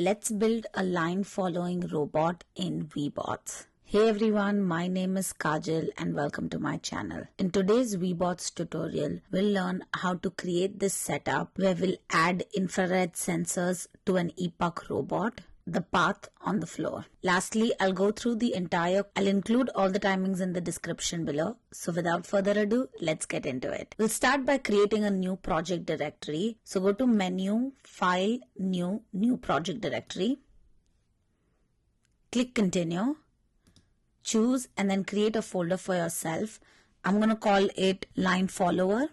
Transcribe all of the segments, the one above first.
let's build a line following robot in Webots. Hey everyone, my name is Kajal and welcome to my channel. In today's Webots tutorial, we'll learn how to create this setup where we'll add infrared sensors to an epoch robot, the path on the floor. Lastly, I'll include all the timings in the description below. So without further ado, let's get into it. We'll start by creating a new project directory. So go to Menu, File, New Project Directory. Click Continue. Choose and then create a folder for yourself. I'm going to call it Line Follower.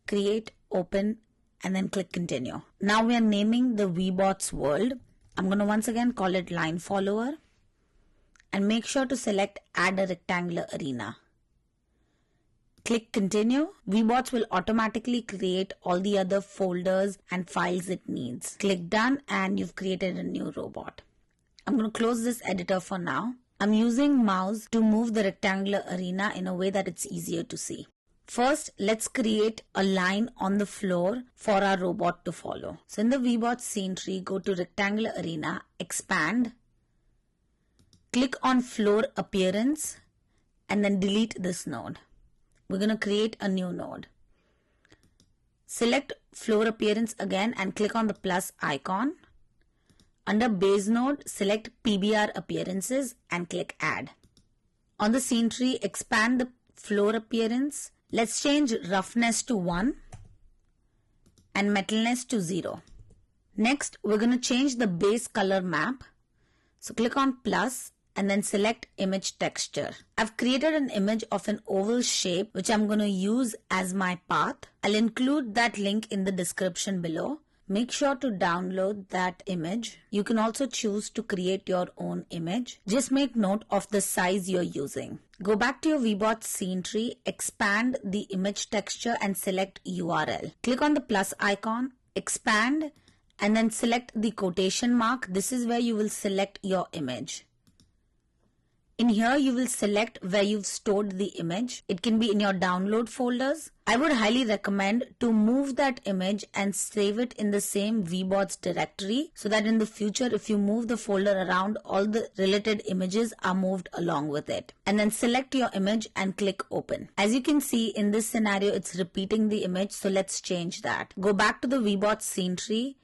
Create, open, and then click Continue. Now we are naming the Webots world. I'm going to once again call it Line Follower and make sure to select Add a Rectangular Arena. Click Continue. Webots will automatically create all the other folders and files it needs. Click Done and you've created a new robot. I'm going to close this editor for now. I'm using mouse to move the rectangular arena in a way that it's easier to see. First, let's create a line on the floor for our robot to follow. So in the Webots scene tree, go to Rectangular Arena, expand, click on Floor Appearance, and then delete this node. We're going to create a new node. Select Floor Appearance again and click on the plus icon. Under Base Node, select PBR Appearances and click Add. On the scene tree, expand the floor appearance. Let's change roughness to 1 and metalness to 0. Next, we're going to change the base color map. So click on plus and then select image texture. I've created an image of an oval shape which I'm going to use as my path. I'll include that link in the description below. Make sure to download that image. You can also choose to create your own image. Just make note of the size you're using. Go back to your Webots scene tree, expand the image texture and select URL. Click on the plus icon, expand and then select the quotation mark. This is where you will select your image. In here, you will select where you've stored the image. It can be in your download folders. I would highly recommend to move that image and save it in the same Webots directory so that in the future, if you move the folder around, all the related images are moved along with it. And then select your image and click open. As you can see in this scenario, it's repeating the image. So let's change that. Go back to the Webots scene tree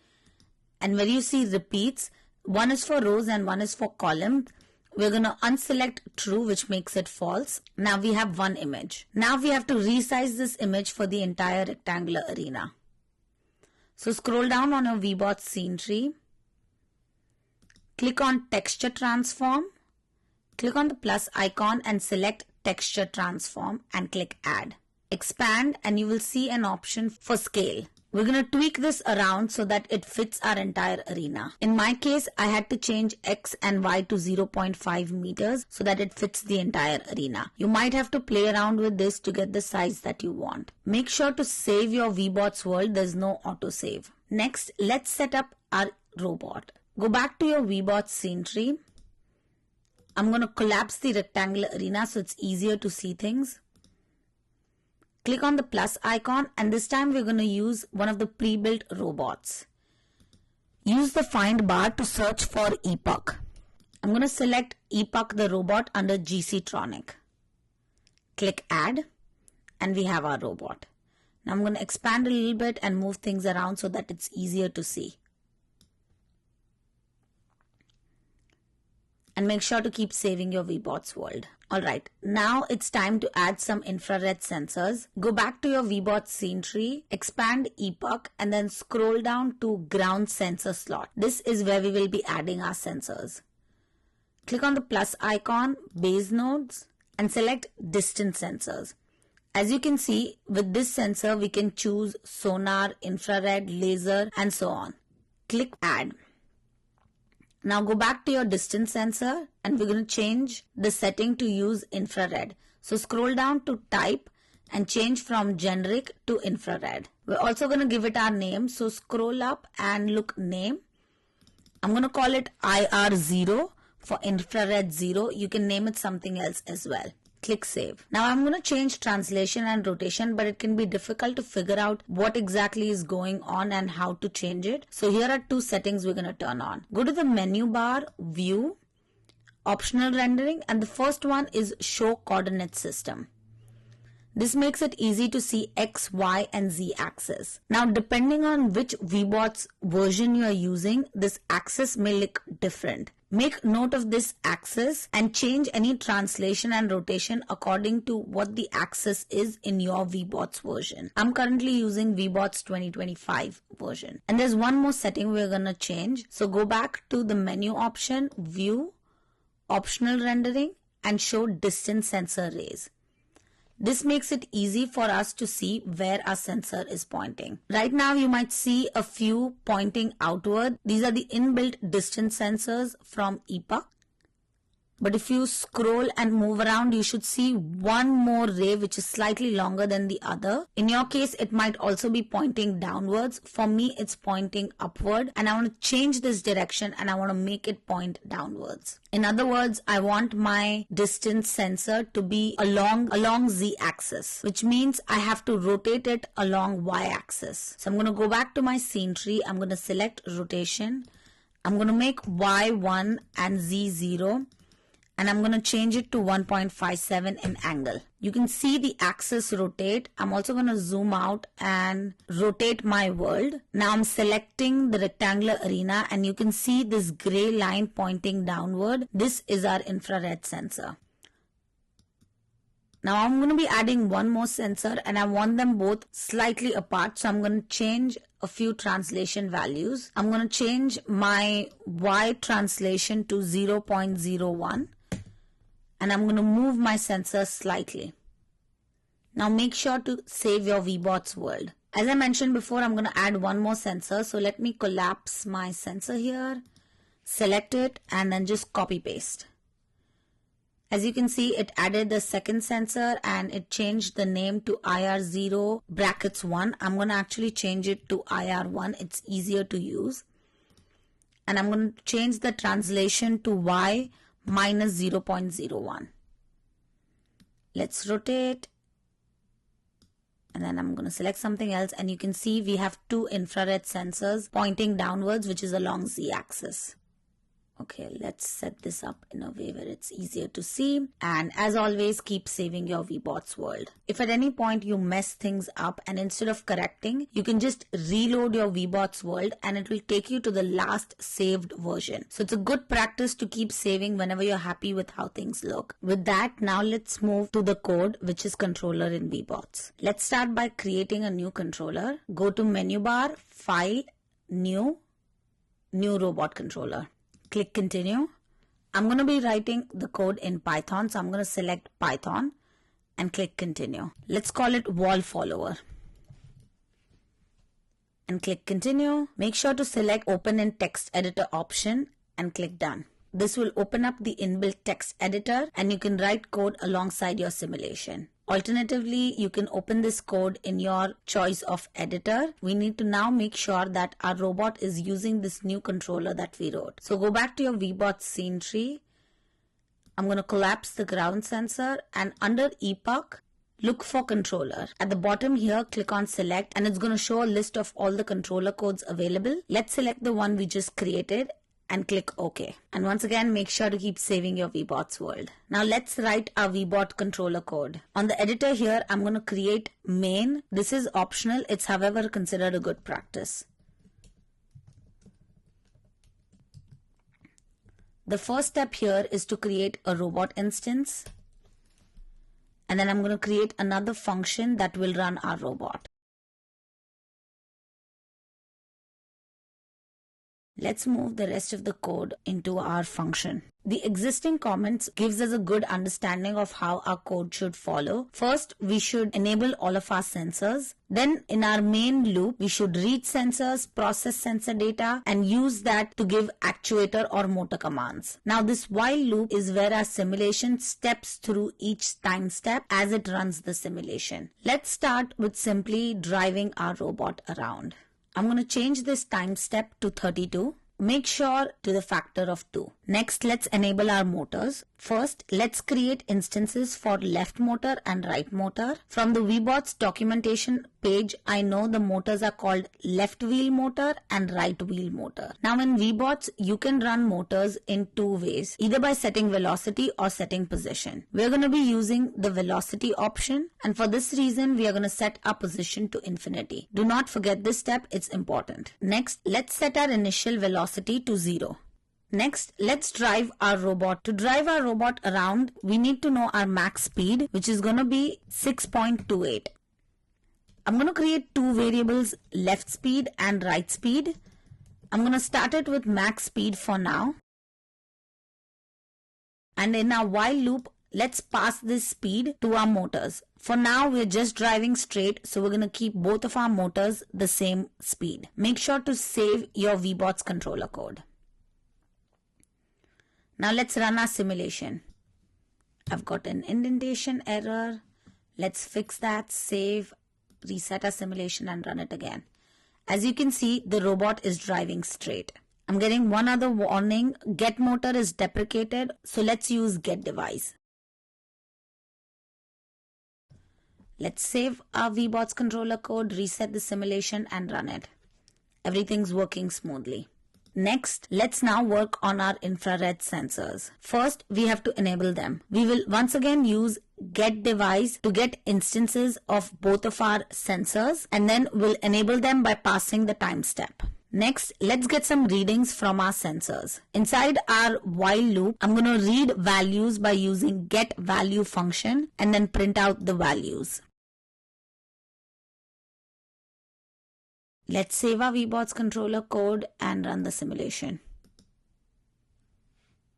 and where you see repeats, one is for rows and one is for columns. We're going to unselect true, which makes it false. Now we have one image. Now we have to resize this image for the entire rectangular arena. So scroll down on your Webots scene tree. Click on Texture Transform. Click on the plus icon and select Texture Transform and click Add. Expand and you will see an option for scale. We're going to tweak this around so that it fits our entire arena. In my case, I had to change X and Y to 0.5 meters so that it fits the entire arena. You might have to play around with this to get the size that you want. Make sure to save your Webots world. There's no autosave. Next, let's set up our robot. Go back to your Webots scene tree. I'm going to collapse the rectangular arena so it's easier to see things. Click on the plus icon and this time we're going to use one of the pre-built robots. Use the find bar to search for epoch. I'm going to select epoch the robot under GC-tronic. Click add and we have our robot. Now I'm going to expand a little bit and move things around so that it's easier to see. And make sure to keep saving your Webots world. Alright, now it's time to add some infrared sensors. Go back to your Webots scene tree, expand epoch and then scroll down to ground sensor slot. This is where we will be adding our sensors. Click on the plus icon, base nodes and select distance sensors. As you can see, with this sensor we can choose sonar, infrared, laser and so on. Click add. Now go back to your distance sensor and we're going to change the setting to use infrared. So scroll down to type and change from generic to infrared. We're also going to give it our name. So scroll up and look name. I'm going to call it IR0 for infrared 0. You can name it something else as well. click Save. Now I'm going to change translation and rotation, but it can be difficult to figure out what exactly is going on and how to change it. So here are two settings we're going to turn on. Go to the menu bar, View, Optional Rendering, and the first one is Show Coordinate System. This makes it easy to see X, Y, and Z axis. Now, depending on which Webots version you are using, this axis may look different. Make note of this axis and change any translation and rotation according to what the axis is in your Webots version. I'm currently using Webots 2025 version. And there's one more setting we're going to change. So go back to the menu option, View, Optional Rendering, and Show Distance Sensor Rays. This makes it easy for us to see where our sensor is pointing. Right now you might see a few pointing outward. These are the inbuilt distance sensors from ePUC. But if you scroll and move around, you should see one more ray which is slightly longer than the other. In your case, it might also be pointing downwards. For me, it's pointing upward, and I want to change this direction and I want to make it point downwards. In other words, I want my distance sensor to be along Z axis, which means I have to rotate it along Y axis. So I'm going to go back to my scene tree. I'm going to select rotation. I'm going to make Y1 and Z0. And I'm going to change it to 1.57 in angle. You can see the axis rotate. I'm also going to zoom out and rotate my world. Now I'm selecting the rectangular arena and you can see this gray line pointing downward. This is our infrared sensor. Now I'm going to be adding one more sensor and I want them both slightly apart. So I'm going to change a few translation values. I'm going to change my Y translation to 0.01. And I'm going to move my sensor slightly. Now make sure to save your Webots world. As I mentioned before, I'm going to add one more sensor. So let me collapse my sensor here, select it, and then just copy paste. As you can see, it added the second sensor and it changed the name to IR0 brackets 1. I'm going to actually change it to IR1. It's easier to use. And I'm going to change the translation to Y minus 0.01. Let's rotate. And then I'm going to select something else. And you can see we have two infrared sensors pointing downwards, which is along Z axis. Okay, let's set this up in a way where it's easier to see. And as always, keep saving your Webots world. If at any point you mess things up and instead of correcting, you can just reload your Webots world and it will take you to the last saved version. So it's a good practice to keep saving whenever you're happy with how things look. With that, now let's move to the code, which is controller in Webots. Let's start by creating a new controller. Go to menu bar, File, New Robot Controller. Click Continue. I'm going to be writing the code in Python, so I'm going to select Python and click Continue. Let's call it Wall Follower. And click Continue. Make sure to select Open in Text Editor option and click Done. This will open up the inbuilt text editor and you can write code alongside your simulation. Alternatively, you can open this code in your choice of editor. We need to now make sure that our robot is using this new controller that we wrote. So go back to your Webots scene tree. I'm going to collapse the ground sensor and under ePUC, look for controller. At the bottom here, click on select and it's going to show a list of all the controller codes available. Let's select the one we just created and click OK. And once again, make sure to keep saving your Webots world. Now let's write our Webot controller code. On the editor here, I'm going to create main. This is optional. It's however considered a good practice. The first step here is to create a robot instance. And then I'm going to create another function that will run our robot. Let's move the rest of the code into our function. The existing comments gives us a good understanding of how our code should follow. First, we should enable all of our sensors. Then in our main loop, we should read sensors, process sensor data, and use that to give actuator or motor commands. Now this while loop is where our simulation steps through each time step as it runs the simulation. Let's start with simply driving our robot around. I'm going to change this time step to 32. Make sure to the factor of 2. Next, let's enable our motors. First, let's create instances for left motor and right motor. From the Webots documentation page, I know the motors are called left wheel motor and right wheel motor. Now in Webots, you can run motors in two ways, either by setting velocity or setting position. We're going to be using the velocity option, and for this reason, we are going to set our position to infinity. Do not forget this step, it's important. Next, let's set our initial velocity to 0. Next, let's drive our robot. To drive our robot around, we need to know our max speed, which is going to be 6.28. I'm going to create two variables, left speed and right speed. I'm going to start it with max speed for now. And in our while loop, let's pass this speed to our motors. For now, we're just driving straight, so we're going to keep both of our motors the same speed. Make sure to save your Webots controller code. Now let's run our simulation. I've got an indentation error. Let's fix that, save, reset our simulation and run it again. As you can see, the robot is driving straight. I'm getting one other warning, get motor is deprecated, so let's use get device. Let's save our Webots controller code, reset the simulation and run it. Everything's working smoothly. Next, let's now work on our infrared sensors. First, we have to enable them. We will once again use get device to get instances of both of our sensors, and then we'll enable them by passing the time step. Next, let's get some readings from our sensors. Inside our while loop, I'm going to read values by using get value function and then print out the values. Let's save our Webots controller code and run the simulation.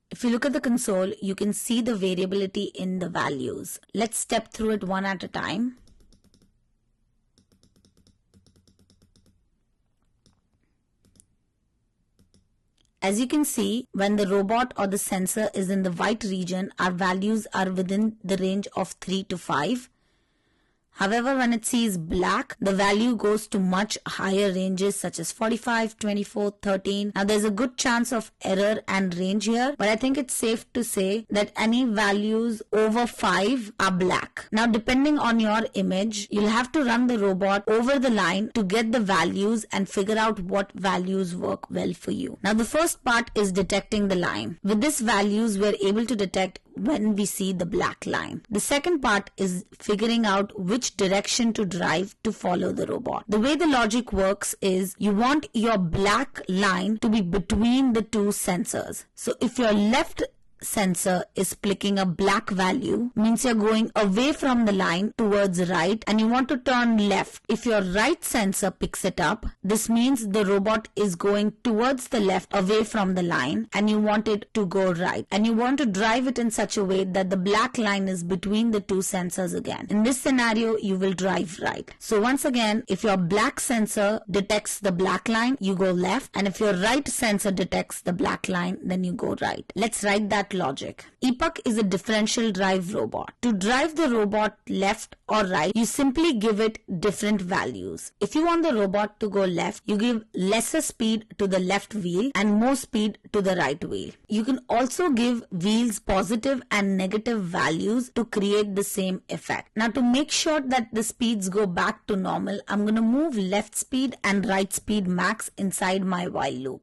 If you look at the console, you can see the variability in the values. Let's step through it one at a time. As you can see, when the robot or the sensor is in the white region, our values are within the range of 3 to 5. However, when it sees black, the value goes to much higher ranges such as 45, 24, 13. Now there's a good chance of error and range here, but I think it's safe to say that any values over 5 are black. Now depending on your image, you'll have to run the robot over the line to get the values and figure out what values work well for you. Now the first part is detecting the line. With these values, we're able to detect when we see the black line. The second part is figuring out which direction to drive to follow the robot. The way the logic works is you want your black line to be between the two sensors. So if your left sensor is clicking a black value, means you're going away from the line towards right and you want to turn left. If your right sensor picks it up, this means the robot is going towards the left away from the line and you want it to go right. And you want to drive it in such a way that the black line is between the two sensors again. In this scenario, you will drive right. So once again, if your black sensor detects the black line, you go left, and if your right sensor detects the black line, then you go right. Let's write that logic. Epoch is a differential drive robot. To drive the robot left or right, you simply give it different values. If you want the robot to go left, you give lesser speed to the left wheel and more speed to the right wheel. You can also give wheels positive and negative values to create the same effect. Now to make sure that the speeds go back to normal, I'm going to move left speed and right speed max inside my while loop.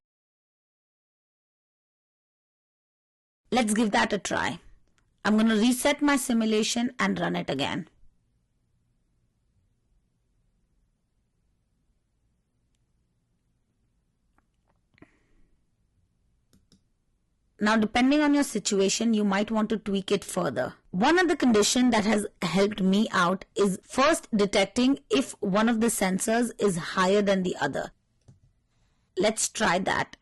Let's give that a try. I'm going to reset my simulation and run it again. Now, depending on your situation, you might want to tweak it further. One other condition that has helped me out is first detecting if one of the sensors is higher than the other. Let's try that.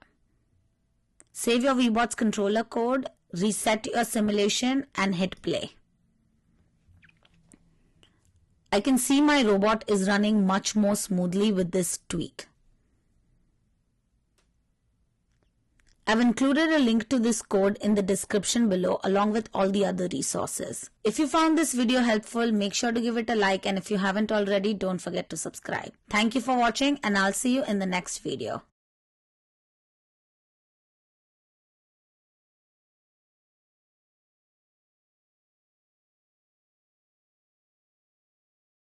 Save your Webots controller code, reset your simulation and hit play. I can see my robot is running much more smoothly with this tweak. I've included a link to this code in the description below along with all the other resources. If you found this video helpful, make sure to give it a like, and if you haven't already, don't forget to subscribe. Thank you for watching and I'll see you in the next video.